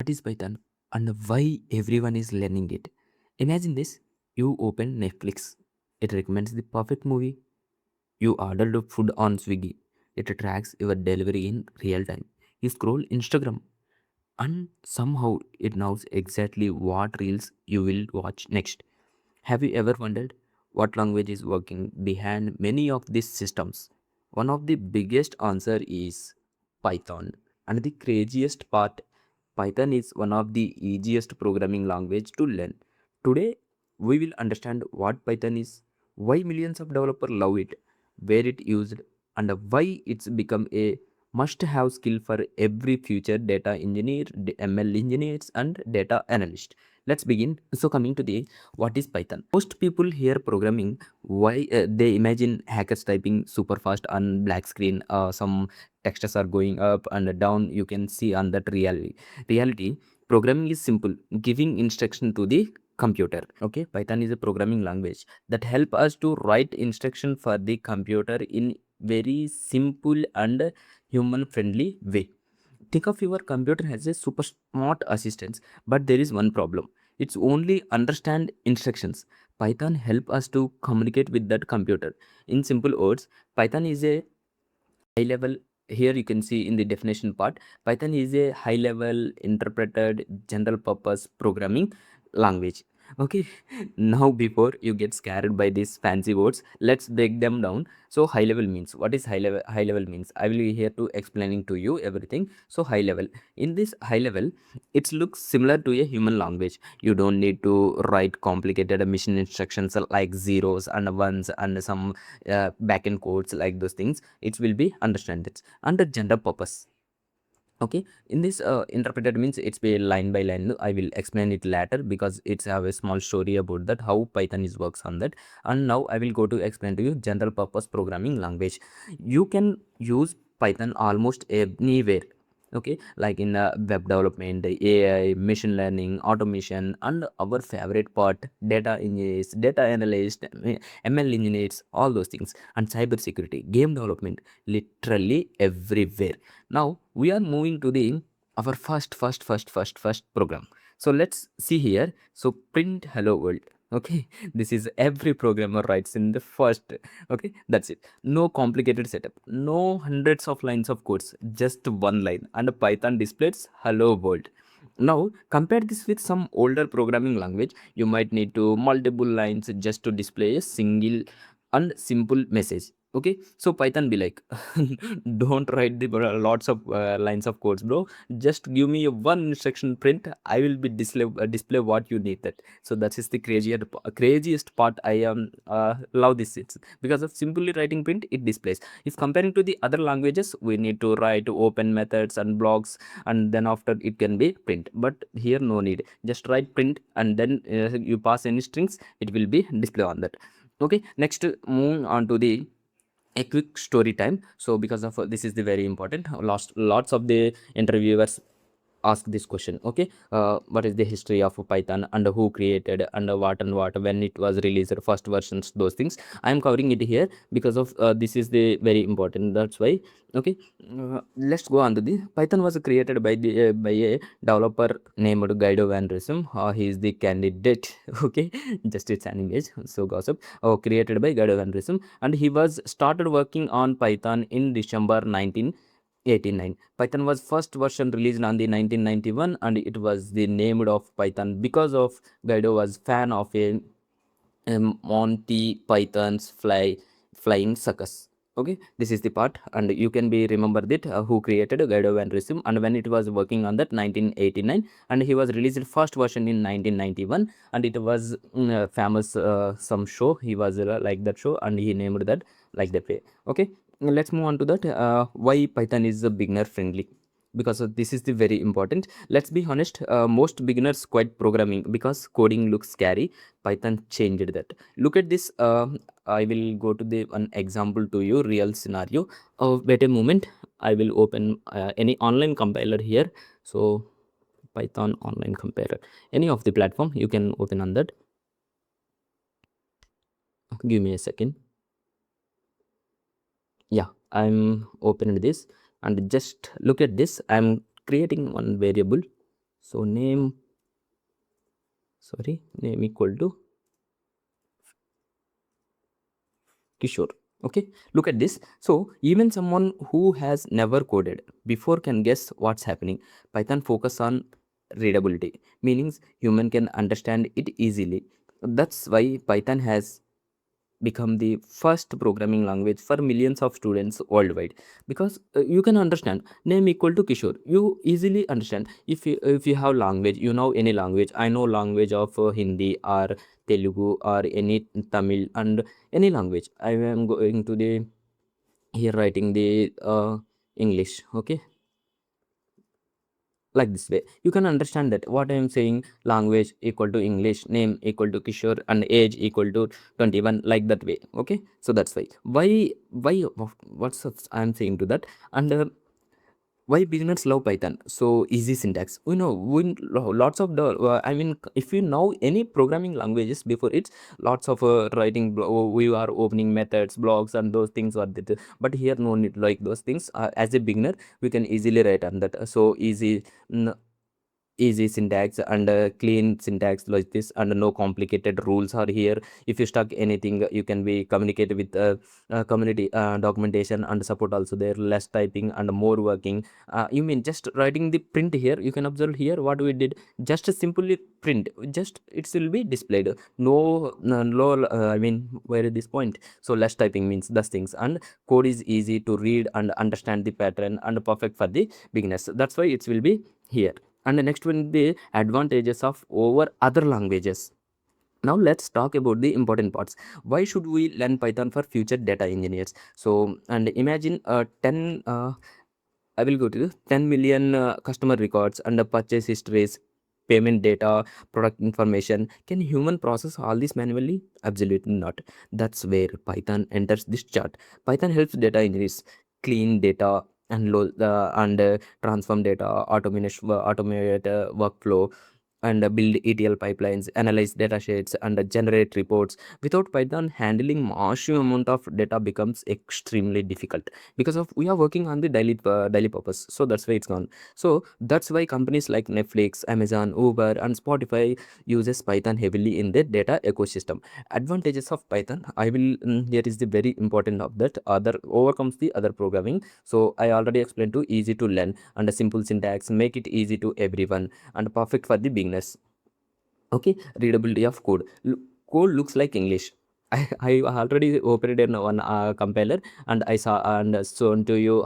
what is Python and why everyone is learning it. Imagine this, you open Netflix, it recommends the perfect movie. You ordered food on Swiggy, it tracks your delivery in real time. You scroll Instagram, and somehow it knows exactly what reels you will watch next. Have you ever wondered what language is working behind many of these systems? One of the biggest answer is Python. And the craziest part, Python is one of the easiest programming language to learn. Today, we will understand what Python is, why millions of developers love it, where it used, and why it's become a must-have skill for every future data engineer, ML engineers, and data analyst. Let's begin. So, coming to the what is Python? Most people hear programming, why they imagine hackers typing super fast on black screen. Some textures are going up and down. You can see on that reality. Programming is simple, giving instruction to the computer. Okay, Python is a programming language that help us to write instruction for the computer in very simple and human friendly way. Think of your computer as a super smart assistant, but there is one problem. It's only understand instructions. Python help us to communicate with that computer. In simple words, Python is a high level. Here you can see in the definition part, Python is a high level interpreted general purpose programming language. Okay, now before you get scared by these fancy words, let's break them down. So high level means, what is high level? High level means, I will be here to explaining to you everything. So high level, in this high level, it looks similar to a human language. You don't need to write complicated machine instructions like zeros and ones and some backend codes like those things. It will be understood under general purpose. Okay, in this interpreted means it's be line by line. I will explain it later because it's have a small story about that how Python is works on that. And now I will go to explain to you general purpose programming language. You can use Python almost anywhere. Okay, like in web development, AI, machine learning, automation, and our favorite part, data engineers, data analyst, ML engineers, all those things, and cyber security, game development, literally everywhere. Now we are moving to the our first program. So let's see here. So print hello world. Okay, this is every programmer writes in the first. Okay, that's it. No complicated setup, no hundreds of lines of codes, just one line, and Python displays hello world. Now compare this with some older programming language. You might need to multiple lines just to display a single and simple message. Okay, so Python be like, don't write the lots of lines of codes, bro. Just give me a one instruction print. I will be display what you need that. So that is the craziest part. I love this. It's because of simply writing print, it displays. If comparing to the other languages, we need to write open methods and blocks, and then after it can be print. But here no need, just write print, and then you pass any strings, it will be display on that. Okay, next moving on to the a quick story time. So because of this is the very important, lots of the interviewers ask this question. Okay, what is the history of Python and who created and what when it was released, first versions, those things I am covering it here because of this is the very important, that's why. Okay, let's go on to the Python was created by a developer named Guido van Rossum. He is the candidate. Okay, just it's an image, so gossip. Created by Guido van Rossum, and he was started working on Python in December 1989. Python was first version released on the 1991, and it was the named of Python because of Guido was fan of a Monty Python's flying circus. Okay, this is the part, and you can be remember that who created Guido van Rossum, and when it was working on that 1989, and he was released first version in 1991, and it was famous some show. He was like that show, and he named that like that way. Okay, let's move on to that. Why Python is a beginner friendly? Because this is the very important. Let's be honest, most beginners quit programming because coding looks scary. Python changed that. Look at this. I will go to the one example to you, real scenario. Wait a moment. I will open any online compiler here. So Python online compiler, any of the platform you can open on that. Give me a second. Yeah, I'm opening this, and just look at this. I'm creating one variable. So name equal to Kishore. Okay, look at this. So even someone who has never coded before can guess what's happening. Python focus on readability, meaning human can understand it easily. That's why Python has become the first programming language for millions of students worldwide, because you can understand name equal to Kishore, you easily understand. If you have language, you know, any language, I know language of Hindi or Telugu or any Tamil and any language, I am going to the here writing the English. Okay, like this way you can understand that what I am saying, language equal to English, name equal to Kishore, and age equal to 21, like that way. Okay, so that's why what's I am saying to that. And why beginners love Python? So easy syntax. We know lots of the I mean, if you know any programming languages before, it's lots of writing. We are opening methods, blocks, and those things are there. But here no need like those things. As a beginner, we can easily write on that. So easy. Easy syntax and clean syntax like this, and no complicated rules are here. If you stuck anything, you can be communicate with community documentation and support also there. Less typing and more working. You mean just writing the print here, you can observe here what we did, just simply print, just it will be displayed. No I mean, where is this point? So less typing means those things, and code is easy to read and understand the pattern, and perfect for the beginners. That's why it will be here. And the next one, the advantages of over other languages. Now let's talk about the important parts. Why should we learn Python for future data engineers? So, and imagine 10 I will go to the 10 million customer records and the purchase histories, payment data, product information. Can human process all this manually? Absolutely not. That's where Python enters this chart. Python helps data engineers clean data and transform data, automate workflow, and build ETL pipelines, analyze data sets, and generate reports. Without Python, handling massive amount of data becomes extremely difficult, because of we are working on the daily purpose. So that's why it's gone. So that's why companies like Netflix, Amazon, Uber, and Spotify uses Python heavily in their data ecosystem. Advantages of Python, I will here is the very important of that. Other overcomes the other programming. So I already explained to easy to learn and a simple syntax, make it easy to everyone, and perfect for the beginners. Okay, readability of code. Code looks like English. I already opened in one compiler, and I saw and shown to you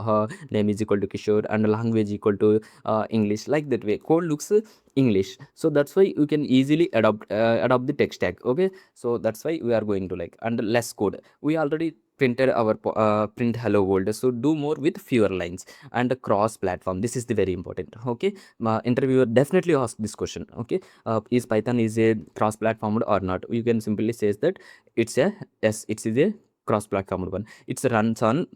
name is equal to Kishore and language equal to English, like that way. Code looks English, so that's why you can easily adopt the tech stack. Okay, so that's why we are going to like, and less code. We already printed our print hello world, so do more with fewer lines. And cross platform, this is the very important. Okay, interviewer definitely ask this question. Okay, is Python is a cross platform or not? You can simply say that it's a yes, it is a cross platform one. It runs on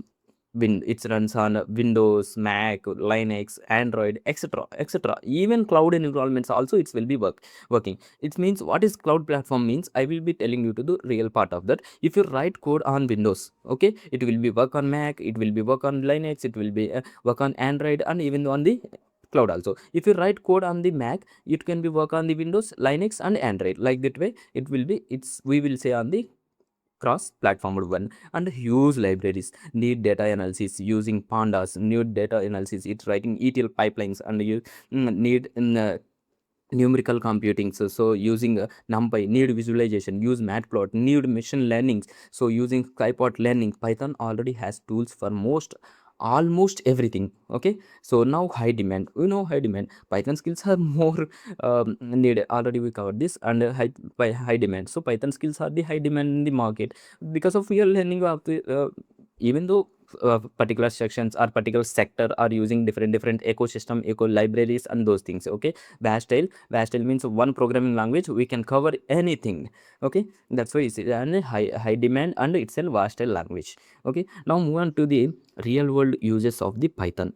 Windows, Mac, Linux, Android, etc. Even cloud environments also it will be working. It means what is cloud platform means, I will be telling you to the real part of that. If you write code on Windows, okay, it will be work on Mac, it will be work on Linux, it will be work on Android, and even on the cloud also. If you write code on the Mac, it can be work on the Windows, Linux, and Android, like that way. It will be, it's we will say on the cross platform one. And huge libraries need data analysis using Pandas, need data analysis, it's writing ETL pipelines, and you need numerical computing. So using NumPy, need visualization, use Matplot, need machine learning. So using Sciport learning, Python already has tools for almost everything. Okay, so now high demand, high demand Python skills are more needed. Already we covered this. And by high demand, so Python skills are the high demand in the market, because of we are learning about the even though particular sections or particular sector are using different ecosystem, eco libraries, and those things. Okay, vastile means one programming language we can cover anything. Okay, that's why it's a high demand, and it's a vastile language. Okay, now move on to the real world uses of the Python.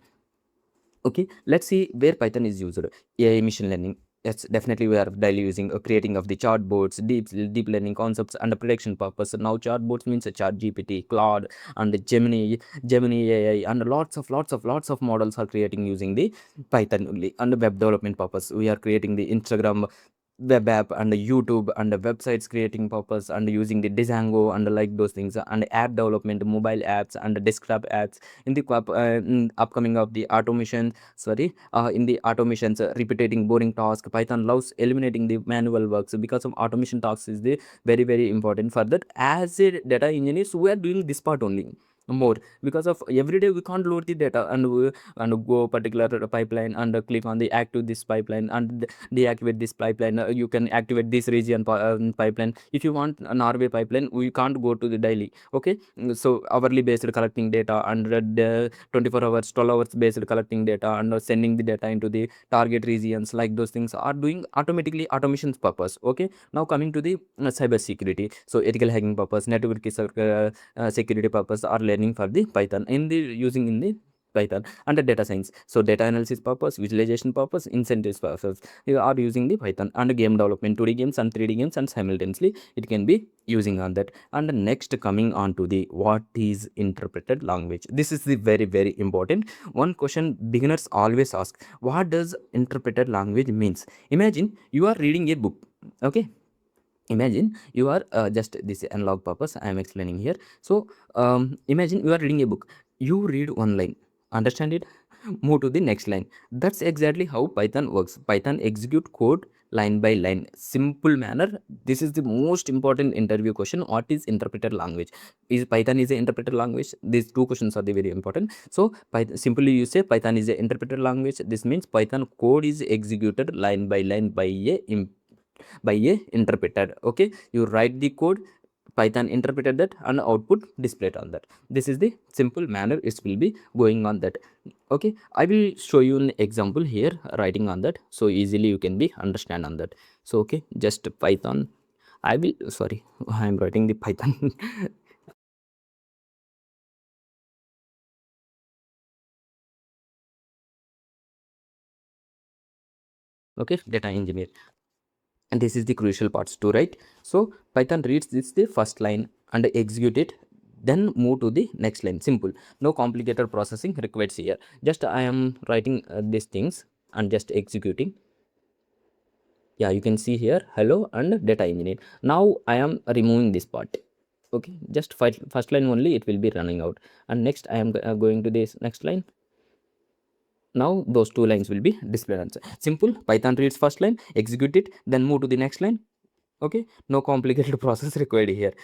Okay, let's see where Python is used. AI machine learning. Yes, definitely we are daily using creating of the chatbots, deep learning concepts and the prediction purpose. Now chatbots means a chat GPT, Claude, and the Gemini AI, and lots of models are creating using the Python only. And the web development purpose, we are creating the Instagram web app and the YouTube and the websites creating purpose and using the Django and like those things, and app development, mobile apps and the desktop apps. In the upcoming of the automation, in the automations, repeating boring task, Python loves eliminating the manual works because of automation tasks is the very important for that. As a data engineers, we are doing this part only more, because of every day we can't load the data and go particular pipeline and click on the active this pipeline and deactivate this pipeline. You can activate this region pipeline. If you want an Norway pipeline, we can't go to the daily. Okay. So hourly based collecting data and the 24 hours 12 hours based collecting data and sending the data into the target regions, like those things are doing automatically automation's purpose. Okay. Now coming to the cyber security, so ethical hacking purpose, network security purpose are learning for the Python in the using in the Python. And the data science, so data analysis purpose, visualization purpose, incentives purpose, you are using the Python. And game development, 2D games and 3D games, and simultaneously it can be using on that. And the next coming on to the what is interpreted language. This is the very important one question beginners always ask. What does interpreted language means? Imagine you are reading a book. Okay. Imagine you are just this analog purpose I am explaining here. So imagine you are reading a book. You read one line, understand it, move to the next line. That's exactly how Python works. Python execute code line by line, simple manner. This is the most important interview question. What is interpreted language? Is Python is a interpreted language? These two questions are the very important. So Python, simply you say Python is a interpreted language. This means Python code is executed line by line by a interpreter. Okay. You write the code, Python interpreted that and output displayed on that. This is the simple manner it will be going on that. Okay. I will show you an example here writing on that, so easily you can be understand on that. So okay, just Python. I will, sorry, I am writing the Python. Okay, data engineer. And this is the crucial parts to write. So Python reads this the first line and execute it, then move to the next line. Simple, no complicated processing required here. Just I am writing these things and just executing. Yeah, you can see here hello and data engineer. Now I am removing this part. Okay, just first line only it will be running out, and next I am going to this next line. Now those two lines will be displayed answer. Simple, Python reads first line, execute it, then move to the next line. Okay, no complicated process required here.